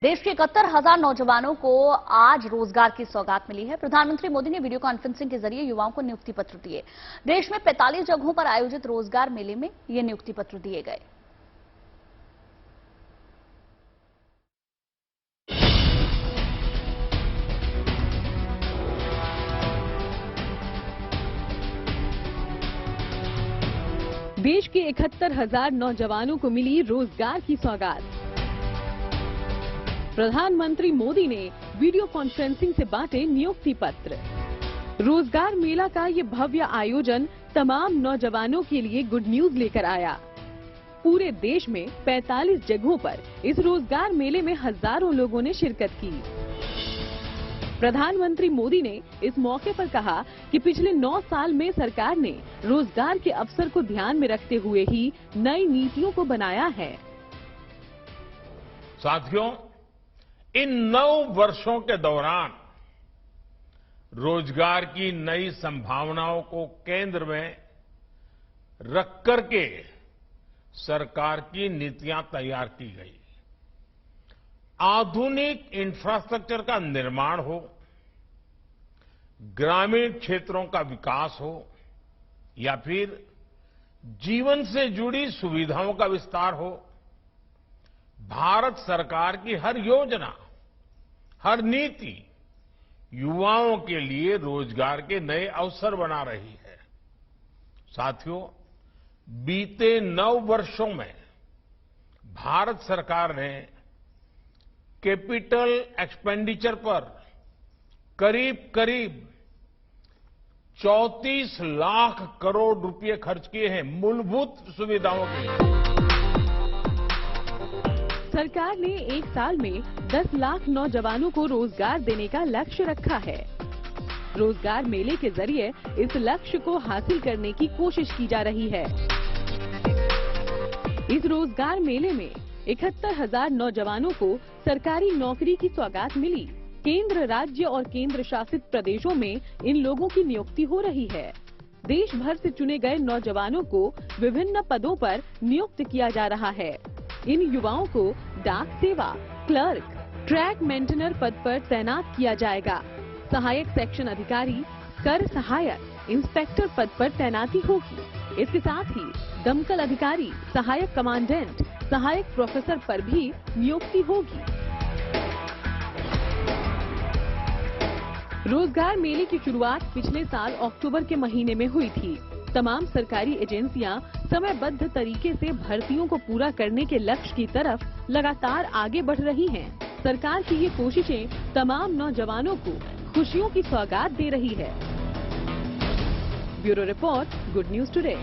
देश के 71,000 नौजवानों को आज रोजगार की सौगात मिली है। प्रधानमंत्री मोदी ने वीडियो कॉन्फ्रेंसिंग के जरिए युवाओं को नियुक्ति पत्र दिए। देश में 45 जगहों पर आयोजित रोजगार मेले में ये नियुक्ति पत्र दिए गए। देश के 71,000 नौजवानों को मिली रोजगार की सौगात। प्रधानमंत्री मोदी ने वीडियो कॉन्फ्रेंसिंग से बांटे नियुक्ति पत्र। रोजगार मेला का ये भव्य आयोजन तमाम नौजवानों के लिए गुड न्यूज लेकर आया। पूरे देश में 45 जगहों पर इस रोजगार मेले में हजारों लोगों ने शिरकत की। प्रधानमंत्री मोदी ने इस मौके पर कहा कि पिछले 9 साल में सरकार ने रोजगार के अवसर को ध्यान में रखते हुए ही नई नीतियों को बनाया है। साथियों, इन 9 वर्षों के दौरान रोजगार की नई संभावनाओं को केंद्र में रख करके सरकार की नीतियां तैयार की गई। आधुनिक इंफ्रास्ट्रक्चर का निर्माण हो, ग्रामीण क्षेत्रों का विकास हो या फिर जीवन से जुड़ी सुविधाओं का विस्तार हो, भारत सरकार की हर योजना, हर नीति युवाओं के लिए रोजगार के नए अवसर बना रही है। साथियों, बीते 9 वर्षों में भारत सरकार ने कैपिटल एक्सपेंडिचर पर करीब 34 लाख करोड़ रुपए खर्च किए हैं मूलभूत सुविधाओं के लिए। सरकार ने एक साल में 10 लाख नौजवानों को रोजगार देने का लक्ष्य रखा है। रोजगार मेले के जरिए इस लक्ष्य को हासिल करने की कोशिश की जा रही है। इस रोजगार मेले में 71,000 नौजवानों को सरकारी नौकरी की सौगात मिली। केंद्र, राज्य और केंद्र शासित प्रदेशों में इन लोगों की नियुक्ति हो रही है। देश भर से चुने गए नौजवानों को विभिन्न पदों पर नियुक्त किया जा रहा है। इन युवाओं को डाक सेवा, क्लर्क, ट्रैक मेंटेनर पद पर तैनात किया जाएगा। सहायक सेक्शन अधिकारी, कर सहायक, इंस्पेक्टर पद पर तैनाती होगी। इसके साथ ही दमकल अधिकारी, सहायक कमांडेंट, सहायक प्रोफेसर पर भी नियुक्ति होगी। रोजगार मेले की शुरुआत पिछले साल अक्टूबर के महीने में हुई थी। तमाम सरकारी एजेंसियां समयबद्ध तरीके से भर्तियों को पूरा करने के लक्ष्य की तरफ लगातार आगे बढ़ रही हैं। सरकार की ये कोशिशें तमाम नौजवानों को खुशियों की सौगात दे रही है। Bureau report, good news today.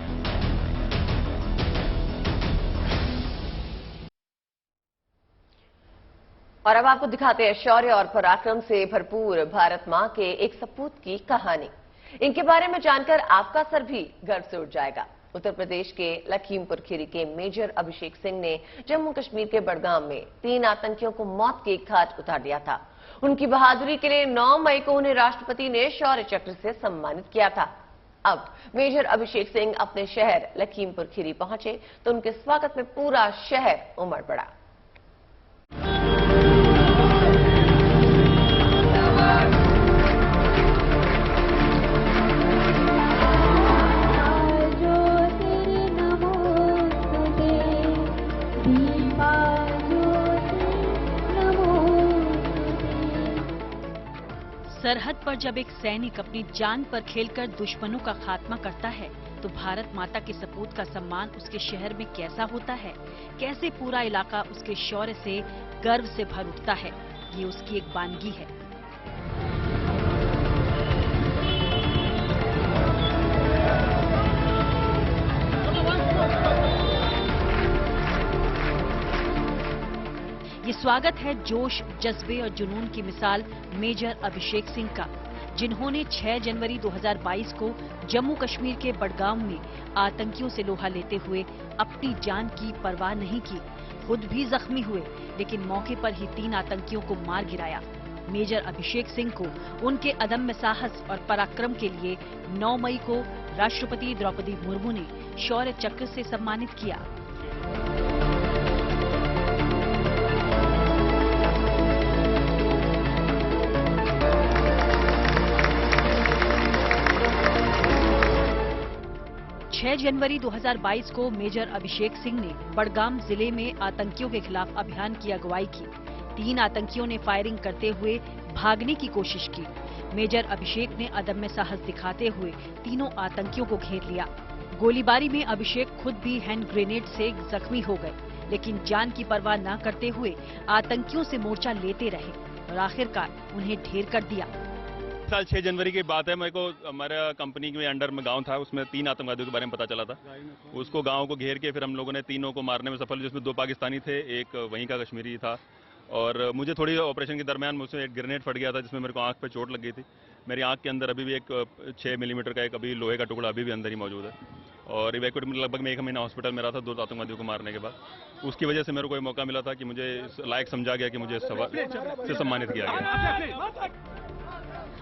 और अब आपको दिखाते हैं शौर्य और पराक्रम से भरपूर भारत मां के एक सपूत की कहानी। इनके बारे में जानकर आपका सर भी गर्व से उठ जाएगा। उत्तर प्रदेश के लखीमपुर खीरी के मेजर अभिषेक सिंह ने जम्मू कश्मीर के बडगाम में 3 आतंकियों को मौत के घाट उतार दिया था। उनकी बहादुरी के लिए 9 मई को उन्हें राष्ट्रपति ने शौर्य चक्र से सम्मानित किया था। अब मेजर अभिषेक सिंह अपने शहर लखीमपुर खीरी पहुंचे तो उनके स्वागत में पूरा शहर उमड़ पड़ा। सरहद पर जब एक सैनिक अपनी जान पर खेलकर दुश्मनों का खात्मा करता है तो भारत माता के सपूत का सम्मान उसके शहर में कैसा होता है, कैसे पूरा इलाका उसके शौर्य से गर्व से भर उठता है, ये उसकी एक वानगी है। ये स्वागत है जोश, जज्बे और जुनून की मिसाल मेजर अभिषेक सिंह का, जिन्होंने 6 जनवरी 2022 को जम्मू कश्मीर के बडगाम में आतंकियों से लोहा लेते हुए अपनी जान की परवाह नहीं की। खुद भी जख्मी हुए लेकिन मौके पर ही 3 आतंकियों को मार गिराया। मेजर अभिषेक सिंह को उनके अदम्य साहस और पराक्रम के लिए 9 मई को राष्ट्रपति द्रौपदी मुर्मू ने शौर्य चक्र से सम्मानित किया। 6 जनवरी 2022 को मेजर अभिषेक सिंह ने बडगाम जिले में आतंकियों के खिलाफ अभियान की अगुवाई की। 3 आतंकियों ने फायरिंग करते हुए भागने की कोशिश की। मेजर अभिषेक ने अदम्य साहस दिखाते हुए तीनों आतंकियों को घेर लिया। गोलीबारी में अभिषेक खुद भी हैंड ग्रेनेड से जख्मी हो गए, लेकिन जान की परवाह न करते हुए आतंकियों से मोर्चा लेते रहे और आखिरकार उन्हें ढेर कर दिया। साल 6 जनवरी की बात है। मेरे को हमारा कंपनी के अंडर में गांव था, उसमें 3 आतंकवादियों के बारे में पता चला था। उसको गांव को घेर के फिर हम लोगों ने तीनों को मारने में सफल, जिसमें 2 पाकिस्तानी थे, एक वहीं का कश्मीरी था। और मुझे थोड़ी ऑपरेशन के दरमियान मुझसे एक ग्रेनेड फट गया था, जिसमें मेरे को आंख पे चोट लग गई थी। मेरी आंख के अंदर अभी भी एक 6 मिलीमीटर का एक अभी लोहे का टुकड़ा अभी भी अंदर ही मौजूद है। और इवैक्यूएट में लगभग मैं 1 महीना हॉस्पिटल में रहा था 2 आतंकवादियों को मारने के बाद। उसकी वजह से मेरे को ये मौका मिला था कि मुझे इस लायक समझा गया कि मुझे इस से सम्मानित किया गया।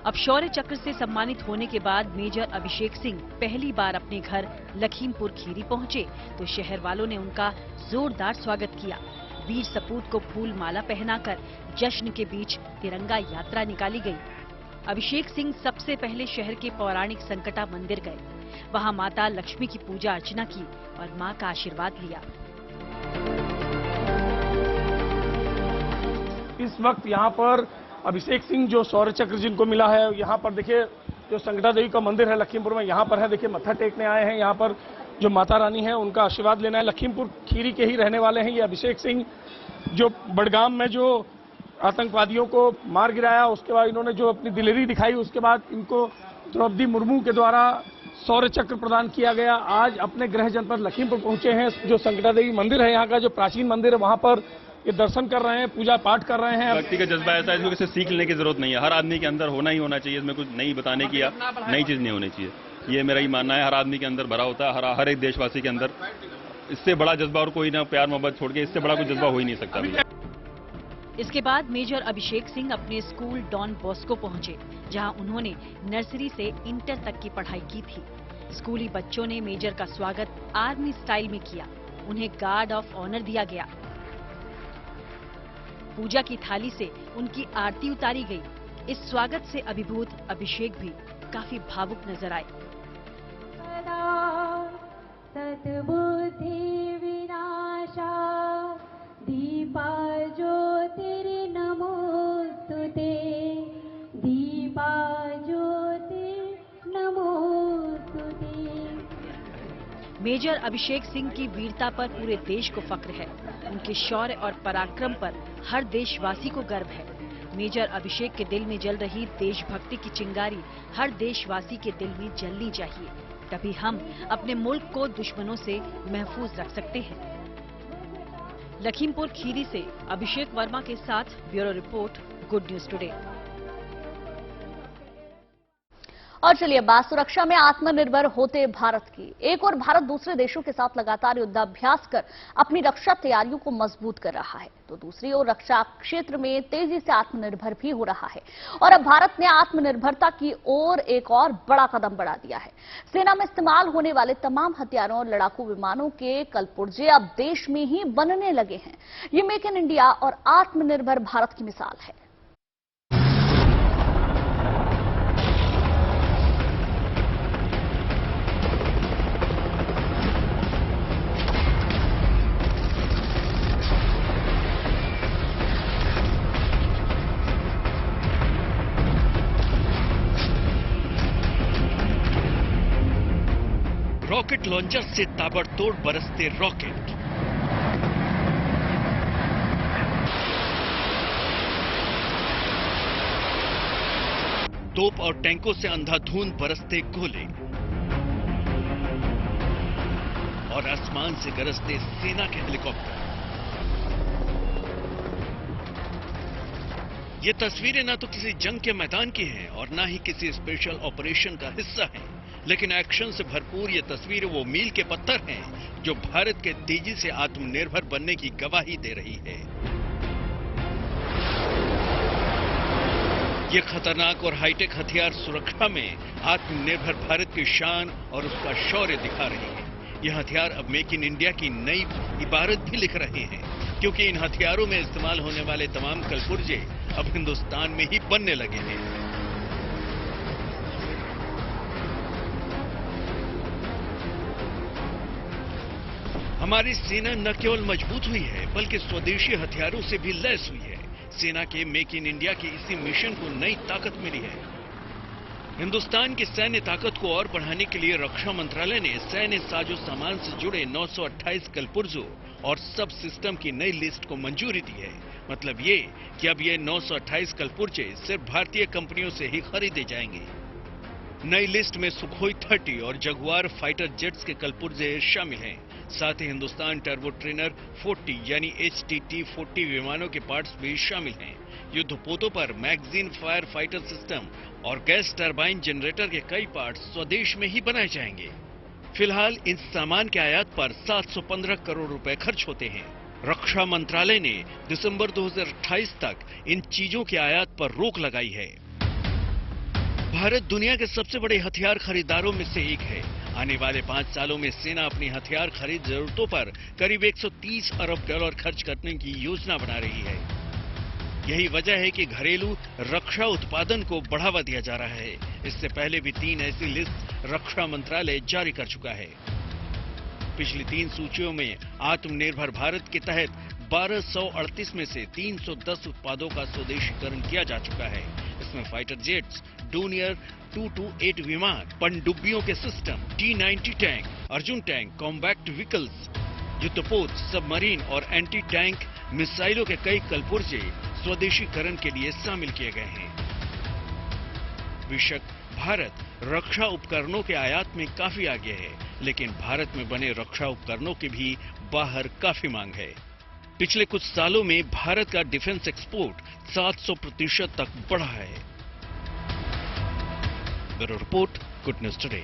अब शौर्य चक्र से सम्मानित होने के बाद मेजर अभिषेक सिंह पहली बार अपने घर लखीमपुर खीरी पहुंचे तो शहर वालों ने उनका जोरदार स्वागत किया। वीर सपूत को फूल माला पहनाकर जश्न के बीच तिरंगा यात्रा निकाली गई। अभिषेक सिंह सबसे पहले शहर के पौराणिक संकटा मंदिर गए। वहां माता लक्ष्मी की पूजा अर्चना की और मां का आशीर्वाद लिया। इस वक्त यहाँ पर अभिषेक सिंह जो शौर्य चक्र जिनको मिला है, यहाँ पर देखिए जो संकटा देवी का मंदिर है लखीमपुर में, यहाँ पर है। देखिए मत्था टेकने आए हैं, यहाँ पर जो माता रानी है उनका आशीर्वाद लेना है। लखीमपुर खीरी के ही रहने वाले हैं ये अभिषेक सिंह, जो बडगाम में जो आतंकवादियों को मार गिराया, उसके बाद इन्होंने जो अपनी दिलेरी दिखाई, उसके बाद इनको द्रौपदी मुर्मू के द्वारा शौर्य चक्र प्रदान किया गया। आज अपने गृह जनपद लखीमपुर पहुंचे हैं। जो संकटा देवी मंदिर है यहाँ का जो प्राचीन मंदिर है, वहाँ पर ये दर्शन कर रहे हैं, पूजा पाठ कर रहे हैं। व्यक्ति का जज्बा ऐसा है, इसमें किसी सीख लेने की जरूरत नहीं है। हर आदमी के अंदर होना ही होना चाहिए। इसमें कुछ नई बताने की या नई चीज नहीं होनी चाहिए। ये मेरा ही मानना है। हर आदमी के अंदर भरा होता है, हर एक देशवासी के अंदर। इससे बड़ा जज्बा और कोई ना, प्यार मोहब्बत छोड़ के इससे बड़ा कोई जज्बा हो ही नहीं सकता। इसके बाद मेजर अभिषेक सिंह अपने स्कूल डॉन बॉस्को पहुंचे, जहां उन्होंने नर्सरी से इंटर तक की पढ़ाई की थी। स्कूली बच्चों ने मेजर का स्वागत आर्मी स्टाइल में किया। उन्हें गार्ड ऑफ ऑनर दिया गया। पूजा की थाली से उनकी आरती उतारी गई। इस स्वागत से अभिभूत अभिषेक भी काफी भावुक नजर आए। सद्बुद्धि विनाशा दीपा ज्योतिर्नमोस्तुते, दीपा ज्योतिर्नमोस्तुते। मेजर अभिषेक सिंह की वीरता पर पूरे देश को फक्र है। उनके शौर्य और पराक्रम पर हर देशवासी को गर्व है। मेजर अभिषेक के दिल में जल रही देशभक्ति की चिंगारी हर देशवासी के दिल में जलनी चाहिए, तभी हम अपने मुल्क को दुश्मनों से महफूज रख सकते हैं। लखीमपुर खीरी से अभिषेक वर्मा के साथ bureau report, good news today. और चलिए बात सुरक्षा में आत्मनिर्भर होते भारत की। एक और भारत दूसरे देशों के साथ लगातार युद्धाभ्यास कर अपनी रक्षा तैयारियों को मजबूत कर रहा है, तो दूसरी ओर रक्षा क्षेत्र में तेजी से आत्मनिर्भर भी हो रहा है। और अब भारत ने आत्मनिर्भरता की ओर एक और बड़ा कदम बढ़ा दिया है। सेना में इस्तेमाल होने वाले तमाम हथियारों और लड़ाकू विमानों के कलपुर्जे अब देश में ही बनने लगे हैं। ये मेक इन इंडिया और आत्मनिर्भर भारत की मिसाल है। रॉकेट लॉन्चर से ताबड़तोड़ बरसते रॉकेट, तोप और टैंकों से अंधाधुंध बरसते गोले और आसमान से गरजते सेना के हेलीकॉप्टर। ये तस्वीरें ना तो किसी जंग के मैदान की हैं और ना ही किसी स्पेशल ऑपरेशन का हिस्सा हैं, लेकिन एक्शन से भरपूर ये तस्वीरें वो मील के पत्थर हैं जो भारत के तेजी से आत्मनिर्भर बनने की गवाही दे रही है। ये खतरनाक और हाईटेक हथियार सुरक्षा में आत्मनिर्भर भारत की शान और उसका शौर्य दिखा रहे हैं। ये हथियार अब मेक इन इंडिया की नई इबारत भी लिख रहे हैं, क्योंकि इन हथियारों में इस्तेमाल होने वाले तमाम कलपुर्जे अब हिंदुस्तान में ही बनने लगे हैं। हमारी सेना न केवल मजबूत हुई है बल्कि स्वदेशी हथियारों से भी लैस हुई है। सेना के मेक इन इंडिया के इसी मिशन को नई ताकत मिली है। हिंदुस्तान की सैन्य ताकत को और बढ़ाने के लिए रक्षा मंत्रालय ने सैन्य साजो सामान से जुड़े 928 कलपुर्जों और सब सिस्टम की नई लिस्ट को मंजूरी दी है। मतलब ये कि अब ये 928 कलपुर्जे सिर्फ भारतीय कंपनियों से ही खरीदे जाएंगे। नई लिस्ट में सुखोई 30 और जगुआर फाइटर जेट्स के कलपुर्जे शामिल हैं। साथ ही हिंदुस्तान टर्बो ट्रेनर 40 यानी HTT-40 विमानों के पार्ट्स भी शामिल हैं। युद्धपोतों पर मैगजीन फायर फाइटर सिस्टम और गैस टरबाइन जनरेटर के कई पार्ट्स स्वदेश में ही बनाए जाएंगे। फिलहाल इन सामान के आयात पर 715 करोड़ रुपए खर्च होते हैं। रक्षा मंत्रालय ने दिसंबर 2028 तक इन चीजों के आयात पर रोक लगाई है। भारत दुनिया के सबसे बड़े हथियार खरीदारों में से एक है। आने वाले 5 सालों में सेना अपनी हथियार खरीद जरूरतों पर करीब 130 अरब डॉलर खर्च करने की योजना बना रही है। यही वजह है कि घरेलू रक्षा उत्पादन को बढ़ावा दिया जा रहा है। इससे पहले भी 3 ऐसी लिस्ट रक्षा मंत्रालय जारी कर चुका है। पिछली 3 सूचियों में आत्मनिर्भर भारत के तहत 1238 में से 310 उत्पादों का स्वदेशीकरण किया जा चुका है। इसमें फाइटर जेट्स, डोनियर 228 विमान, पनडुब्बियों के system, T-90 tank, Arjun tank, combat vehicles, युद्धपोत, सबमरीन और एंटी टैंक मिसाइलों के कई कलपुर्जे स्वदेशीकरण के लिए शामिल किए गए हैं। बेशक भारत रक्षा उपकरणों के आयात में काफी आगे है, लेकिन भारत में बने रक्षा उपकरणों की भी बाहर काफी मांग है। पिछले कुछ सालों में भारत का डिफेंस एक्सपोर्ट 700% तक बढ़ा है। Bureau report, good news today.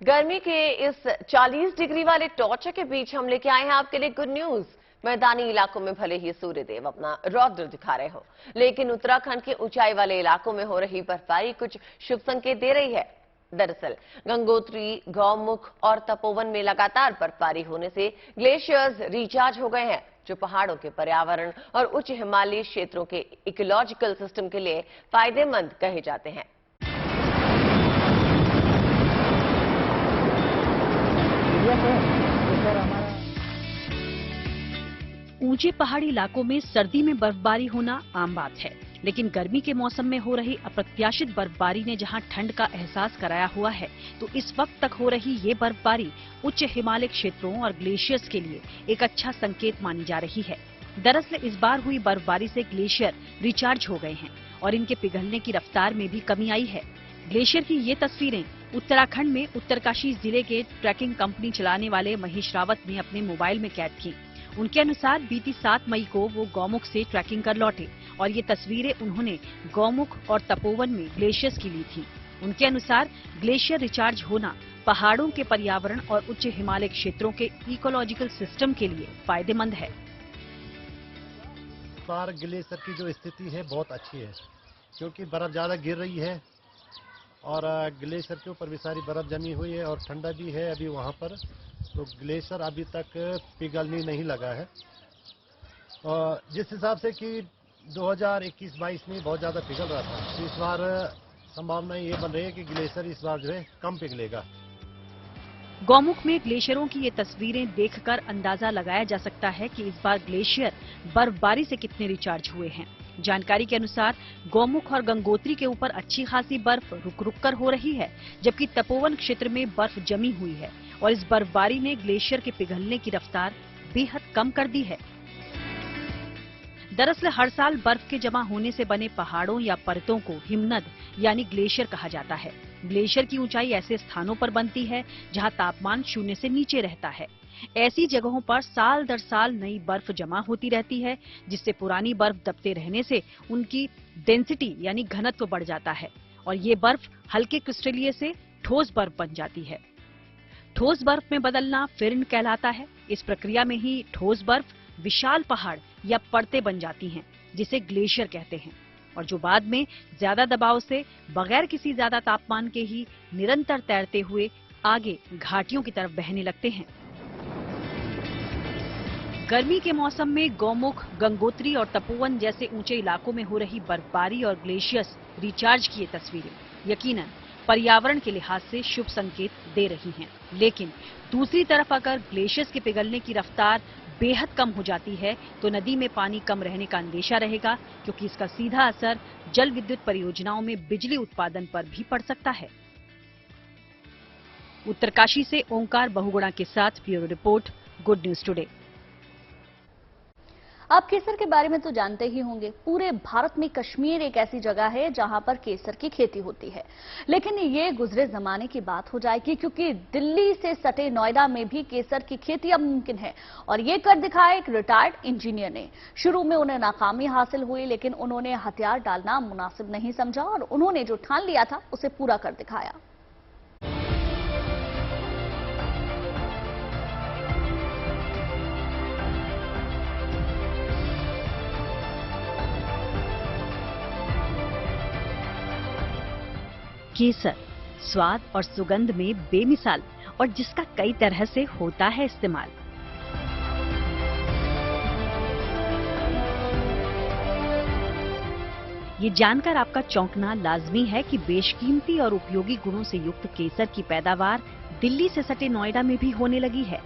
गर्मी के इस 40 डिग्री वाले टॉर्चर के बीच हम लेके आए हैं आपके लिए गुड न्यूज। मैदानी इलाकों में भले ही सूर्यदेव अपना रौद्र दिखा रहे हो, लेकिन उत्तराखंड के ऊंचाई वाले इलाकों में हो रही बर्फबारी कुछ शुभ संकेत दे रही है। दरअसल गंगोत्री, गौमुख और तपोवन में लगातार बर्फबारी होने से ग्लेशियर्स रिचार्ज हो गए हैं, जो पहाड़ों के पर्यावरण और उच्च हिमालयी क्षेत्रों के इकोलॉजिकल सिस्टम के लिए फायदेमंद कहे जाते हैं। ऊंचे पहाड़ी इलाकों में सर्दी में बर्फबारी होना आम बात है, लेकिन गर्मी के मौसम में हो रही अप्रत्याशित बर्फबारी ने जहां ठंड का एहसास कराया हुआ है, तो इस वक्त तक हो रही ये बर्फबारी उच्च हिमालय क्षेत्रों और ग्लेशियर्स के लिए एक अच्छा संकेत मानी जा रही है। दरअसल इस बार हुई बर्फबारी से ग्लेशियर रिचार्ज हो गए हैं और इनके पिघलने की रफ्तार में भी कमी आई है। ग्लेशियर की ये तस्वीरें उत्तराखंड में उत्तरकाशी जिले के ट्रैकिंग कंपनी चलाने वाले महेश रावत ने अपने मोबाइल में कैद की। उनके अनुसार बीती 7 मई को वो गौमुख से ट्रैकिंग कर लौटे और ये तस्वीरें उन्होंने गौमुख और तपोवन में ग्लेशियर्स की ली थी। उनके अनुसार ग्लेशियर रिचार्ज होना पहाड़ों के पर्यावरण और उच्च हिमालय क्षेत्रों के इकोलॉजिकल सिस्टम के लिए फायदेमंद है। बार ग्लेशियर की जो स्थिति है बहुत अच्छी है, क्योंकि बर्फ ज्यादा गिर रही है और ग्लेशियर के ऊपर भी सारी बर्फ जमी हुई है और ठंडा भी है अभी वहाँ पर, तो ग्लेशियर अभी तक पिघलने नहीं लगा है। और जिस हिसाब से कि 2021-22 में बहुत ज़्यादा पिघल रहा था, तो इस बार संभावना ये बन रही है कि ग्लेशियर इस बार जो है कम पिघलेगा। गौमुख में ग्लेशियरों की ये तस्वीरें देखकर अंदाजा लगाया जा सकता है कि इस बार ग्लेशियर बर्फबारी से कितने रिचार्ज हुए हैं। जानकारी के अनुसार गौमुख और गंगोत्री के ऊपर अच्छी खासी बर्फ रुक रुक कर हो रही है, जबकि तपोवन क्षेत्र में बर्फ जमी हुई है और इस बर्फबारी ने ग्लेशियर के पिघलने की रफ्तार बेहद कम कर दी है। दरअसल हर साल बर्फ के जमा होने से बने पहाड़ों या परतों को हिमनद यानी ग्लेशियर कहा जाता है। ग्लेशियर की ऊंचाई ऐसे स्थानों पर बनती है जहां तापमान 0 से नीचे रहता है। ऐसी जगहों पर साल दर साल नई बर्फ जमा होती रहती है, जिससे पुरानी बर्फ दबते रहने से उनकी डेंसिटी यानी घनत्व बढ़ जाता है और ये बर्फ हल्के क्रिस्टलीय से ठोस बर्फ बन जाती है। ठोस बर्फ में बदलना फिर्न कहलाता है। इस प्रक्रिया में ही ठोस बर्फ विशाल पहाड़ या परतें बन जाती हैं, जिसे ग्लेशियर कहते हैं, और जो बाद में ज्यादा दबाव से बगैर किसी ज्यादा तापमान के ही निरंतर तैरते हुए आगे घाटियों की तरफ बहने लगते हैं। गर्मी के मौसम में गौमुख, गंगोत्री और तपोवन जैसे ऊंचे इलाकों में हो रही बर्फबारी और ग्लेशियर्स रिचार्ज की ये तस्वीरें यकीनन पर्यावरण के लिहाज से शुभ संकेत दे रही हैं। लेकिन दूसरी तरफ अगर ग्लेशियर्स के पिघलने की रफ्तार बेहद कम हो जाती है तो नदी में पानी कम रहने का अंदेशा रहेगा, क्योंकि इसका सीधा असर जल विद्युत परियोजनाओं में बिजली उत्पादन पर भी पड़ सकता है। उत्तरकाशी से ओंकार बहुगुणा के साथ bureau report, good news today. आप केसर के बारे में तो जानते ही होंगे। पूरे भारत में कश्मीर एक ऐसी जगह है जहां पर केसर की खेती होती है, लेकिन ये गुजरे जमाने की बात हो जाएगी, क्योंकि दिल्ली से सटे नोएडा में भी केसर की खेती अब मुमकिन है। और ये कर दिखाया एक रिटायर्ड इंजीनियर ने। शुरू में उन्हें नाकामी हासिल हुई, लेकिन उन्होंने हथियार डालना मुनासिब नहीं समझा और उन्होंने जो ठान लिया था उसे पूरा कर दिखाया। केसर स्वाद और सुगंध में बेमिसाल और जिसका कई तरह से होता है इस्तेमाल। ये जानकर आपका चौंकना लाजमी है कि बेशकीमती और उपयोगी गुणों से युक्त केसर की पैदावार दिल्ली से सटे नोएडा में भी होने लगी है।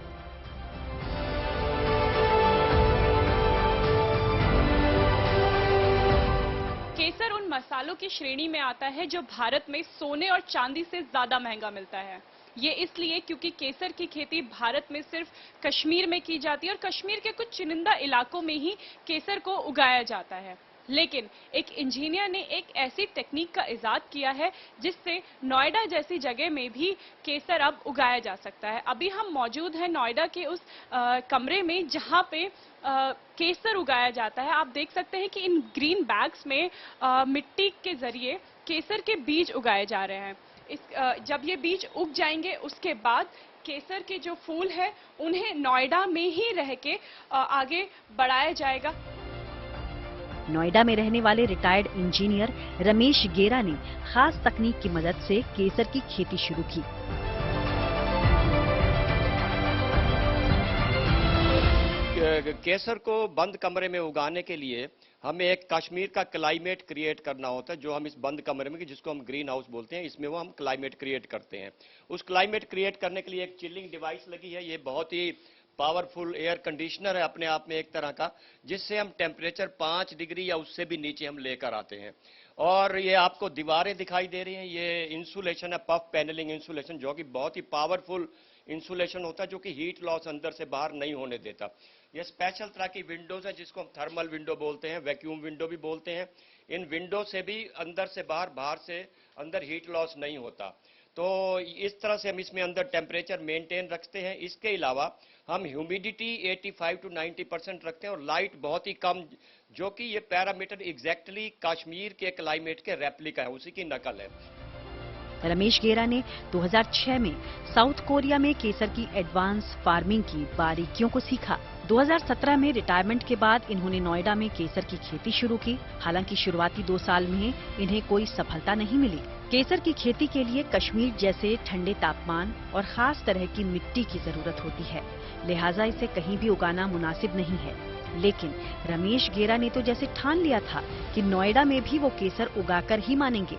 केसर उन मसालों की श्रेणी में आता है जो भारत में सोने और चांदी से ज्यादा महंगा मिलता है। ये इसलिए क्योंकि केसर की खेती भारत में सिर्फ कश्मीर में की जाती है और कश्मीर के कुछ चुनिंदा इलाकों में ही केसर को उगाया जाता है। लेकिन एक इंजीनियर ने एक ऐसी टेक्निक का इजाद किया है जिससे नोएडा जैसी जगह में भी केसर अब उगाया जा सकता है। अभी हम मौजूद हैं नोएडा के उस कमरे में जहां पे केसर उगाया जाता है। आप देख सकते हैं कि इन ग्रीन बैग्स में मिट्टी के जरिए केसर के बीज उगाए जा रहे हैं। जब ये बीज उग जाएंगे उसके बाद केसर के जो फूल है उन्हें नोएडा में ही रह के आगे बढ़ाया जाएगा। नोएडा में रहने वाले रिटायर्ड इंजीनियर रमेश गेरा ने खास तकनीक की मदद से केसर की खेती शुरू की। केसर को बंद कमरे में उगाने के लिए हमें एक कश्मीर का क्लाइमेट क्रिएट करना होता है, जो हम इस बंद कमरे में, जिसको हम ग्रीन हाउस बोलते हैं, इसमें वो हम क्लाइमेट क्रिएट करते हैं। उस क्लाइमेट क्रिएट करने के लिए एक चिलिंग डिवाइस लगी है। ये बहुत ही पावरफुल एयर कंडीशनर है अपने आप में एक तरह का, जिससे हम टेम्परेचर 5 डिग्री या उससे भी नीचे हम लेकर आते हैं। और ये आपको दीवारें दिखाई दे रही हैं, ये इंसुलेशन है, पफ पैनलिंग इंसुलेशन, जो कि बहुत ही पावरफुल इंसुलेशन होता है, जो कि हीट लॉस अंदर से बाहर नहीं होने देता। ये स्पेशल तरह की विंडोज है जिसको हम थर्मल विंडो बोलते हैं, वैक्यूम विंडो भी बोलते हैं। इन विंडो से भी अंदर से बाहर, बाहर से अंदर हीट लॉस नहीं होता। तो इस तरह से हम इसमें अंदर टेम्परेचर मेंटेन रखते हैं। इसके अलावा हम ह्यूमिडिटी 85 to 90% रखते हैं और लाइट बहुत ही कम, जो कि ये पैरामीटर एग्जैक्टली कश्मीर के क्लाइमेट के रेप्लिका है, उसी की नकल है। रमेश गेरा ने 2006 में साउथ कोरिया में केसर की एडवांस फार्मिंग की बारीकियों को सीखा। 2017 में रिटायरमेंट के बाद इन्होंने नोएडा में केसर की खेती शुरू की। हालांकि शुरुआती 2 साल में इन्हें कोई सफलता नहीं मिली। केसर की खेती के लिए कश्मीर जैसे ठंडे तापमान और खास तरह की मिट्टी की जरूरत होती है, लिहाजा इसे कहीं भी उगाना मुनासिब नहीं है। लेकिन रमेश गेरा ने तो जैसे ठान लिया था कि नोएडा में भी वो केसर उगाकर ही मानेंगे।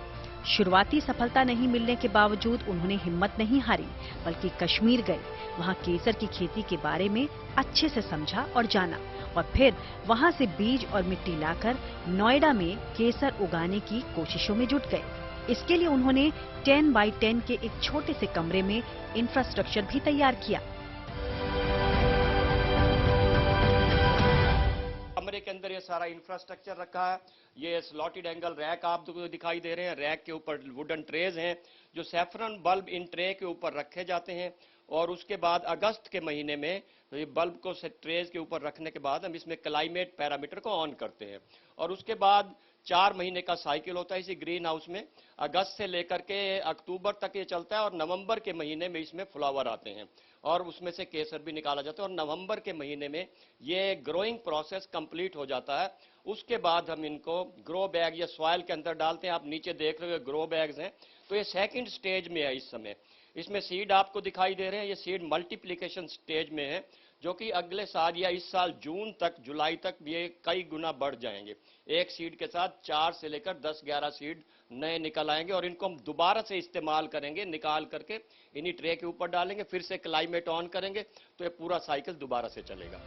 शुरुआती सफलता नहीं मिलने के बावजूद उन्होंने हिम्मत नहीं हारी, बल्कि कश्मीर गए, वहां केसर की खेती के बारे में अच्छे से समझा और जाना, और फिर वहां से बीज और मिट्टी लाकर नोएडा में केसर उगाने की कोशिशों में जुट गए। इसके लिए उन्होंने 10 by 10 के एक छोटे से कमरे में इंफ्रास्ट्रक्चर भी तैयार किया। कमरे के अंदर ये सारा इंफ्रास्ट्रक्चर रखा है। ये स्लॉटेड एंगल रैक आपको दिखाई दे रहे हैं। रैक के ऊपर वुडन ट्रेज हैं, जो सैफरन बल्ब इन ट्रे के ऊपर रखे जाते हैं। और उसके बाद अगस्त के महीने में ये बल्ब को ट्रेज के ऊपर रखने के बाद हम इसमें क्लाइमेट पैरामीटर को ऑन करते हैं। और उसके बाद 4 महीने का साइकिल होता है इसी ग्रीन हाउस में। अगस्त से लेकर के अक्टूबर तक ये चलता है और नवंबर के महीने में इसमें फ्लावर आते हैं और उसमें से केसर भी निकाला जाता है। और नवंबर के महीने में ये ग्रोइंग प्रोसेस कंप्लीट हो जाता है। उसके बाद हम इनको ग्रो बैग या सॉइल के अंदर डालते हैं। आप नीचे देख रहे हो ग्रो बैग्स हैं। तो ये सेकंड स्टेज में है इस समय। इसमें सीड आपको दिखाई दे रहे हैं। ये सीड मल्टीप्लिकेशन स्टेज में है, जो कि अगले साल या इस साल जून तक, जुलाई तक ये कई गुना बढ़ जाएंगे। एक सीड के साथ 4 से लेकर 10-11 सीड नए निकल आएंगे और इनको हम दोबारा से इस्तेमाल करेंगे, निकाल करके इन्हीं ट्रे के ऊपर डालेंगे, फिर से क्लाइमेट ऑन करेंगे, तो ये पूरा साइकिल दोबारा से चलेगा।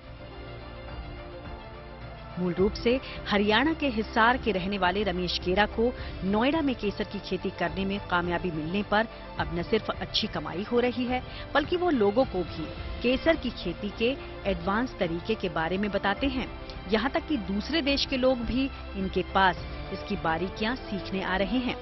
मूल रूप से हरियाणा के हिसार के रहने वाले रमेश गेरा को नोएडा में केसर की खेती करने में कामयाबी मिलने पर अब न सिर्फ अच्छी कमाई हो रही है, बल्कि वो लोगों को भी केसर की खेती के एडवांस तरीके के बारे में बताते हैं। यहाँ तक कि दूसरे देश के लोग भी इनके पास इसकी बारीकियां सीखने आ रहे हैं।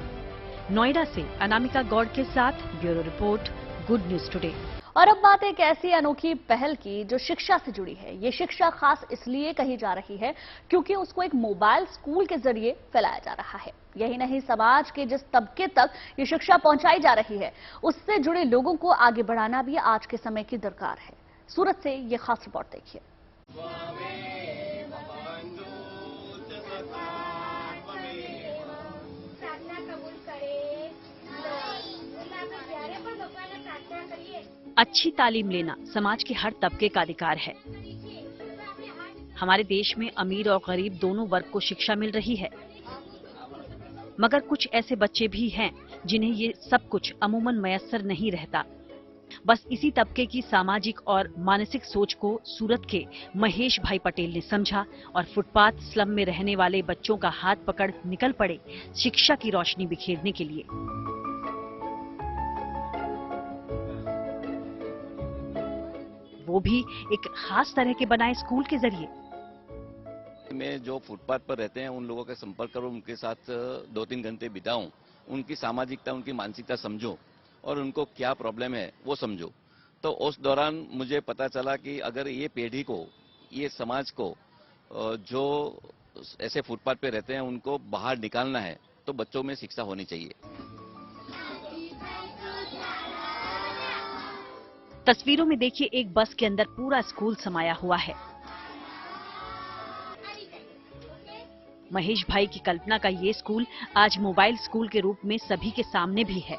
नोएडा से अनामिका गौड़ के साथ bureau report, good news today. और अब बात एक ऐसी अनोखी पहल की जो शिक्षा से जुड़ी है। ये शिक्षा खास इसलिए कही जा रही है क्योंकि उसको एक मोबाइल स्कूल के जरिए फैलाया जा रहा है। यही नहीं, समाज के जिस तबके तक ये शिक्षा पहुंचाई जा रही है, उससे जुड़े लोगों को आगे बढ़ाना भी आज के समय की दरकार है। सूरत से ये खास रिपोर्ट देखिए। अच्छी तालीम लेना समाज के हर तबके का अधिकार है। हमारे देश में अमीर और गरीब दोनों वर्ग को शिक्षा मिल रही है, मगर कुछ ऐसे बच्चे भी हैं जिन्हें ये सब कुछ अमूमन मयस्सर नहीं रहता। बस इसी तबके की सामाजिक और मानसिक सोच को सूरत के महेश भाई पटेल ने समझा और फुटपाथ स्लम में रहने वाले बच्चों का हाथ पकड़ निकल पड़े शिक्षा की रोशनी बिखेरने के लिए। वो भी एक खास तरह के बनाए स्कूल के जरिए। मैं जो फुटपाथ पर रहते हैं उन लोगों का संपर्क करूं, उनके साथ 2-3 घंटे बिताऊं, उनकी सामाजिकता, उनकी मानसिकता समझो और उनको क्या प्रॉब्लम है वो समझो। तो उस दौरान मुझे पता चला कि अगर ये पीढ़ी को, ये समाज को जो ऐसे फुटपाथ पे रहते हैं उनको बाहर निकालना है तो बच्चों में शिक्षा होनी चाहिए। तस्वीरों में देखिए, एक बस के अंदर पूरा स्कूल समाया हुआ है। महेश भाई की कल्पना का ये स्कूल आज मोबाइल स्कूल के रूप में सभी के सामने भी है।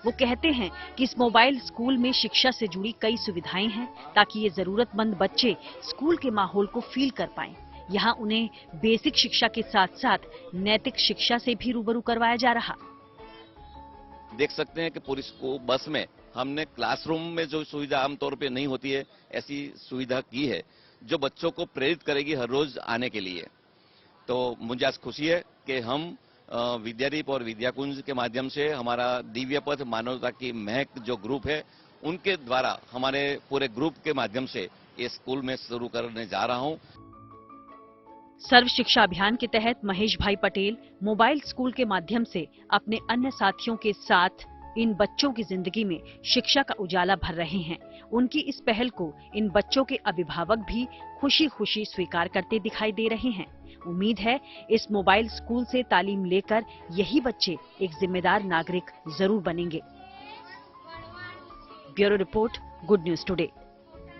वो कहते हैं कि इस मोबाइल स्कूल में शिक्षा से जुड़ी कई सुविधाएं हैं ताकि ये जरूरतमंद बच्चे स्कूल के माहौल को फील कर पाएं। यहाँ उन्हें बेसिक शिक्षा के साथ साथ नैतिक शिक्षा से भी रूबरू करवाया जा रहा। देख सकते हैं कि पूरी बस में हमने क्लासरूम में जो सुविधा आमतौर पे नहीं होती है, ऐसी सुविधा की है जो बच्चों को प्रेरित करेगी हर रोज आने के लिए। तो मुझे आज खुशी है कि हम विद्यादीप और विद्याकुंज के माध्यम से हमारा दिव्य पथ मानवता की महक जो ग्रुप है, उनके द्वारा हमारे पूरे ग्रुप के माध्यम से ये स्कूल में शुरू करने जा रहा हूँ। सर्व शिक्षा अभियान के तहत महेश भाई पटेल मोबाइल स्कूल के माध्यम से अपने अन्य साथियों के साथ इन बच्चों की जिंदगी में शिक्षा का उजाला भर रहे हैं। उनकी इस पहल को इन बच्चों के अभिभावक भी खुशी खुशी स्वीकार करते दिखाई दे रहे हैं। उम्मीद है इस मोबाइल स्कूल से तालीम लेकर यही बच्चे एक जिम्मेदार नागरिक जरूर बनेंगे। Bureau report, good news today.